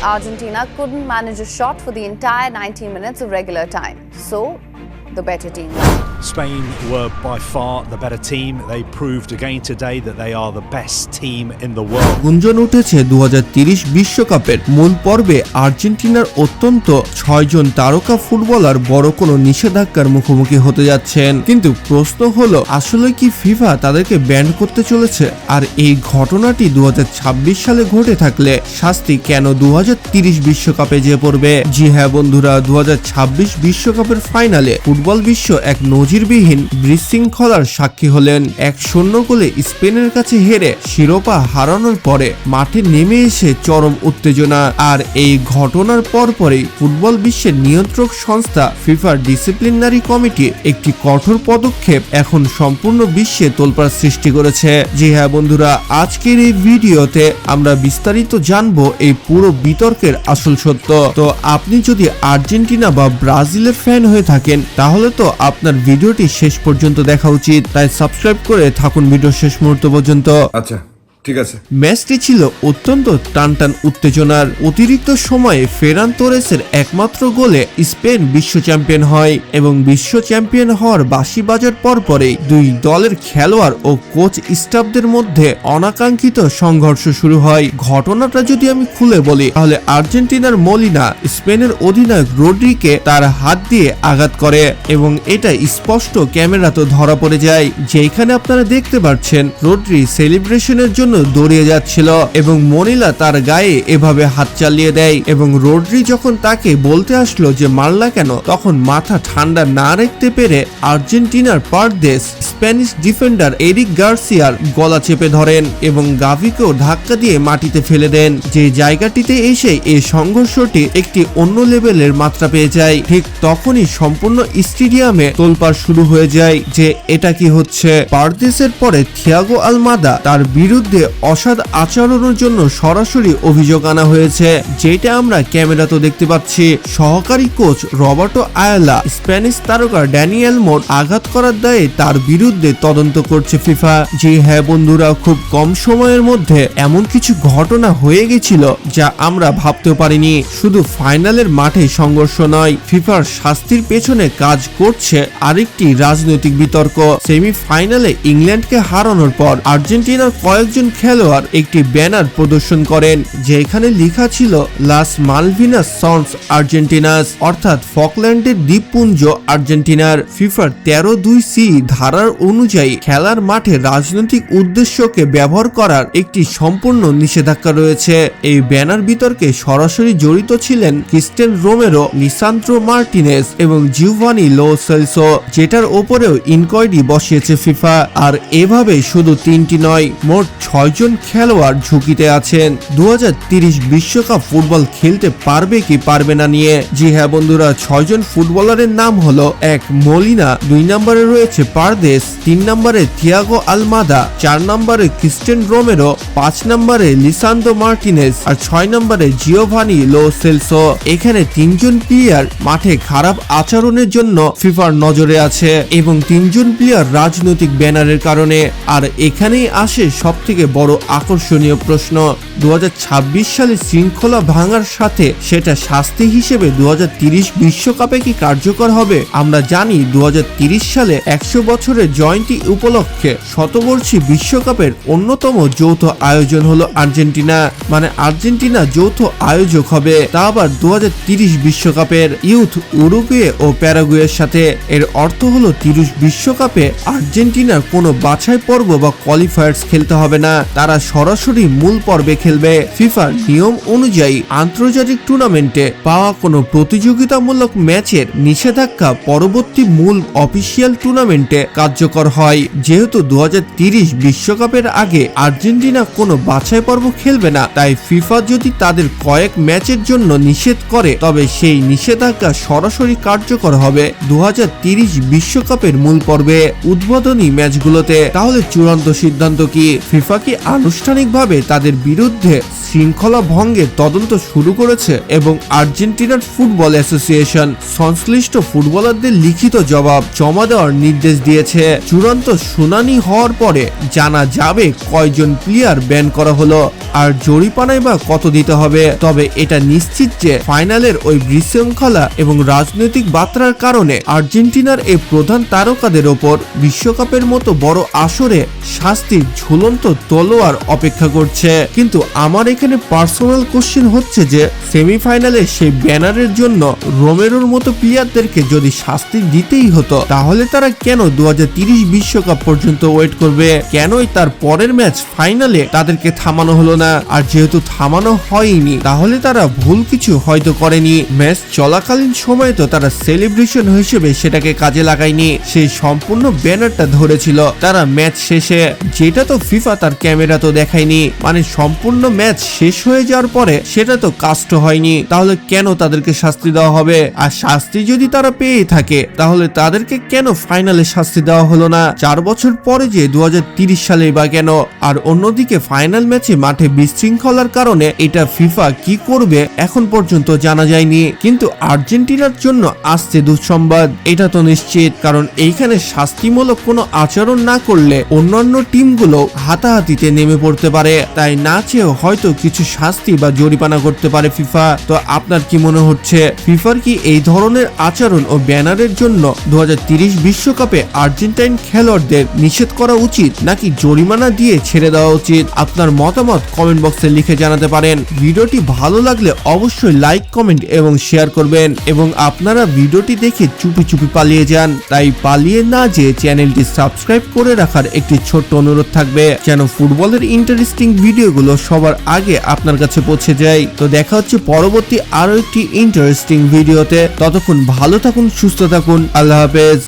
Argentina couldn't manage a shot for the entire 90 minutes of regular time. So, the better team won. Spain were by far the better team. They proved again today that they are the best team in the world. গুঞ্জন উঠেছে 2030 বিশ্বকাপের মূল পর্বে আর্জেন্টিনার অত্যন্ত 6 জন তারকা footballer বড় কোনো নিষেধাজ্ঞার মুখোমুখি হতে যাচ্ছেন। কিন্তু প্রশ্ন হলো আসলে কি ফিফা তাদেরকে ব্যান করতে চলেছে? আর এই ঘটনাটি 2026 সালে ঘটে থাকলে শাস্তি কেন 2030 বিশ্বকাপে যে পড়বে? জি হ্যাঁ বন্ধুরা, 2026 বিশ্বকাপের ফাইনালে ফুটবল বিশ্ব এক নজিরবিহীন বিশৃঙ্খলার সাক্ষী হলেন। 1-0 গোলে স্পেনের কাছে হেরে শিরোপা হারানোর পরে মাঠে নেমে এসে চরম উত্তেজনা। আর এই ঘটনার পরপরই ফুটবল বিশ্বের নিয়ন্ত্রক সংস্থা ফিফার ডিসিপ্লিনারি কমিটি একটি কঠোর পদক্ষেপ এখন সম্পূর্ণ বিশ্বে তোলপাড় সৃষ্টি করেছে। জি হ্যাঁ বন্ধুরা, আজকের এই ভিডিওতে আমরা বিস্তারিত জানবো এই পুরো বিতর্কের আসল সত্য। তো আপনি যদি আর্জেন্টিনা বা ব্রাজিলের ফ্যান হয়ে থাকেন তাহলে তো আপনার ভিডিওটি শেষ পর্যন্ত দেখা উচিত, তাই সাবস্ক্রাইব করে থাকুন ভিডিও শেষ মুহূর্ত পর্যন্ত। আচ্ছা ঠিক আছে। ম্যাচটি ছিল অত্যন্ত টানটান উত্তেজনার। অতিরিক্ত সময়ে ফেরান তোরেসের একমাত্র গোলে স্পেন বিশ্ব চ্যাম্পিয়ন হয় এবং বিশ্ব চ্যাম্পিয়ন হওয়ার বাঁশি বাজার পরপরেই দুই দলের খেলোয়াড় ও কোচ স্টাফদের মধ্যে অনাকাঙ্ক্ষিত সংঘর্ষ শুরু হয়। ঘটনাটা যদি আমি খুলে বলি তাহলে আর্জেন্টিনার মলিনা স্পেনের অধিনায়ক রোড্রিকে তার হাত দিয়ে আঘাত করে এবং এটা স্পষ্ট ক্যামেরাতে ধরা পড়ে যায়, যেখানে আপনারা দেখতে পাচ্ছেন রোড্রি সেলিব্রেশনের জন্য দৌড়িয়ে যাচ্ছিল এবং মনিলা তার গায়ে এভাবে হাত চালিয়ে দেয় এবং রোড্রি যখন তাকে বলতে আসলো যে মারলা কেন, তখন মাথা ঠান্ডা না রাখতে পেরে আর্জেন্টিনার পারদেস স্প্যানিশ ডিফেন্ডার এরিক গার্সিয়ার গলা চেপে ধরেন এবং গাভিকেও ধাক্কা দিয়ে মাটিতে ফেলে দেন। যে জায়গাটিতে এসে এই সংঘর্ষটি একটি অন্য লেভেলের মাত্রা পেয়ে যায়। ঠিক তখনই সম্পূর্ণ স্টেডিয়ামে তোলপাড় শুরু হয়ে যায় যে এটা কি হচ্ছে। পারদেসের পরে থিয়াগো আলমাদা তার বিরুদ্ধে অসৎ আচরণের জন্য সরাসরি অভিযোগ আনা হয়েছে, যেটা আমরা ক্যামেরাতে দেখতে পাচ্ছি। সহকারী কোচ রবার্টো আয়ালা স্প্যানিশ তারকা ড্যানিয়েল মোর আঘাত করার দায়ে তার বিরুদ্ধে তদন্ত করছে ফিফা। জি হ্যাঁ বন্ধুরা, খুব কম সময়ের মধ্যে এমন কিছু ঘটনা হয়ে গেছিল যা আমরা ভাবতেও পারিনি। শুধু ফাইনালের মাঠে সংঘর্ষ নয়, ফিফার শাস্তির পেছনে কাজ করছে আরেকটি রাজনৈতিক বিতর্ক। সেমিফাইনালে ইংল্যান্ডকে হারানোর পর আর্জেন্টিনার কয়েকজন খেলোয়াড় একটি ব্যানার প্রদর্শন করেন যেখানে লেখা ছিল লাস মালভিনাস সন্স আর্জেন্টিনাস, অর্থাৎ ফকল্যান্ডের দ্বীপপুঞ্জ আর্জেন্টিনার। ফিফার 13(2)(c) ধারার অনুযায়ী খেলার মাঠে রাজনৈতিক উদ্দেশ্যকে ব্যবহার করার একটি সম্পূর্ণ নিষেধাজ্ঞা রয়েছে। এই ব্যানার বিতর্কে সরাসরি জড়িত ছিলেন ক্রিস্টিয়ান রোমেরো, লিসান্দ্রো মার্টিনেজ এবং জিওভানি লো সেলসো, যেটার ওপরেও ইনকোয়ারি বসিয়েছে ফিফা। আর এভাবে শুধু 3টি নয়, মোট 6 জন খেলোয়াড় ঝুঁকিতে আছেন 2030 বিশ্বকাপ ফুটবল খেলতে পারবে কি পারবে না নিয়ে। জি হ্যাঁ বন্ধুরা, 6 জন ফুটবলারের নাম হলো: 1 মলিনা, 2 নম্বরে রয়েছে পারদেস, 3 নম্বরে থিয়াগো আলমাদা, 4 নম্বরে ক্রিস্টিয়ান রোমেরো, 5 নম্বরে লিসান্দ্রো মার্টিনেজ আর 6 নম্বরে জিওভানি লো সেলসো। এখানে 3 জন প্লেয়ার মাঠে খারাপ আচরণের জন্য ফিফার নজরে আছে এবং 3 জন প্লেয়ার রাজনৈতিক ব্যানারের কারণে। আর এখানেই আসে সবথেকে বড় আকর্ষণীয় প্রশ্ন, 2026 সালে শৃঙ্খলা ভাঙার সাথে সেটা শাস্তি হিসেবে 2030 বিশ্বকাপে কি কার্যকর হবে? আমরা জানি 2030 সালে 100 বছরের জয়ন্তী উপলক্ষে শতবর্ষী বিশ্বকাপের অন্যতম যৌথ আয়োজন হলো আর্জেন্টিনা, মানে আর্জেন্টিনা যৌথ আয়োজক হবে, তা আবার 2030 বিশ্বকাপের ইউথ উরুগুয়ে ও প্যারাগুয়ের সাথে। এর অর্থ হলো 30 বিশ্বকাপে আর্জেন্টিনার কোনো বাছাই পর্ব বা কোয়ালিফায়ার্স খেলতে হবে না, তারা সরাসরি মূল পর্বে খেলবে। ফিফার নিয়ম অনুযায়ী আন্তর্জাতিক টুর্নামেন্টে পাওয়া কোনো প্রতিযোগিতামূলক ম্যাচের নিষেধাজ্ঞা পরবর্তী মূল অফিসিয়াল টুর্নামেন্টে কার্যকর হয়। যেহেতু 2030 বিশ্বকাপের আগে আর্জেন্টিনা কোনো বাছাই পর্ব খেলবে না, তাই ফিফা যদি তাদের কয়েক ম্যাচের জন্য নিষেধ করে তবে সেই নিষেধাজ্ঞা সরাসরি কার্যকর হবে 2030 বিশ্বকাপের মূল পর্বে উদ্বোধনী ম্যাচগুলোতে। তাহলে চূড়ান্ত সিদ্ধান্ত কি? ফিফা কি আনুষ্ঠানিকভাবে তাদের বিরুদ্ধে শৃঙ্খলা ভঙ্গের তদন্ত শুরু করেছে এবং আর্জেন্টিনার ফুটবল অ্যাসোসিয়েশন সংশ্লিষ্ট ফুটবলারদের লিখিত জবাব জমা দেওয়ার নির্দেশ দিয়েছে। চূড়ান্ত শুনানি হওয়ার পরে জানা যাবে কয়জন প্লেয়ার ব্যান করা হলো আর জরিমানায় বা কত দিতে হবে। তবে এটা নিশ্চিত যে ফাইনালের ওই বিশৃঙ্খলা এবং রাজনৈতিক বার্তার কারণে আর্জেন্টিনার এই প্রধান তারকাদের ওপর বিশ্বকাপের মতো বড় আসরে শাস্তির ঝুলন্ত তলোয়ার অপেক্ষা করছে। কিন্তু আমার এখানে পার্সোনাল কোশ্চেন হচ্ছে যে সেমিফাইনালে সেই ব্যানারের জন্য রোমেরোর মতো প্লেয়ারদেরকে যদি শাস্তি দিতেই হতো তাহলে তারা কেন 2030 বিশ্বকাপ পর্যন্ত ওয়েট করবে? কেনই তার পরের ম্যাচ ফাইনালে তাদেরকে থামানো হলো না? আর যেহেতু থামানো হয়নি তাহলে তারা ভুল কিছু হয়তো করেনি। ম্যাচ চলাকালীন সময়ে তো তারা সেলিব্রেশন হিসেবে সেটাকে কাজে লাগায়নি, সেই সম্পূর্ণ ব্যানারটা ধরেছিল তারা ম্যাচ শেষে, যেটা তো ফিফা তার ক্যামেরা তো দেখায়নি। মানে সম্পূর্ণ ম্যাচ শেষ হয়ে যাওয়ার পরে সেটা তো কাস্ট হয়নি, তাহলে কেন তাদেরকে শাস্তি দেওয়া হবে? আর শাস্তি যদি তারা পেয়ে থাকে তাহলে তাদেরকে কেন ফাইনালে শাস্তি দেওয়া হলো না 4 বছর পরে যে 2030 সালে বা কেন? আর অন্যদিকে ফাইনাল ম্যাচে মাঠে বিশৃঙ্খলার কারণে এটা ফিফা কি করবে এখন পর্যন্ত জানা যায়নি। কিন্তু আর্জেন্টিনার জন্য আসছে দুঃসংবাদ, এটা তো নিশ্চিত, কারণ এইখানে শাস্তিমূলক কোনো আচরণ না করলে অন্যান্য টিমগুলো হাতাহাতিতে নেমে পড়তে পারে। তাই না চেয়েও হয়তো কিছু শাস্তি বা জরিমানা করতে পারে ফিফা। তো আপনার কি মনে হচ্ছে ফিফার কি এই ধরনের আচরণ ও ব্যানারের জন্য 2030 বিশ্বকাপে আর্জেন্টাইন খেলোয়াড়দের নিষেধ করা উচিত নাকি জরিমানা দিয়ে ছেড়ে দেওয়া উচিত? আপনার মতামত কমেন্ট বক্সে লিখে জানাতে পারেন। ভিডিওটি ভালো লাগলে অবশ্যই লাইক, কমেন্ট এবং শেয়ার করবেন এবং আপনারা ভিডিওটি দেখে চুপি চুপি পালিয়ে যান। তাই পালিয়ে না যেয়ে চ্যানেলটি সাবস্ক্রাইব করে রাখার একটি ছোট্ট অনুরোধ থাকবে যেন ফুটবলের ইন্টারেস্টিং ভিডিওগুলো সবার আগে আপনার কাছে পৌঁছে যায়। তো দেখা হচ্ছে পরবর্তী আরো একটি ইন্টারেস্টিং ভিডিওতে। ততক্ষণ ভালো থাকুন, সুস্থ থাকুন, আল্লাহ হাফেজ।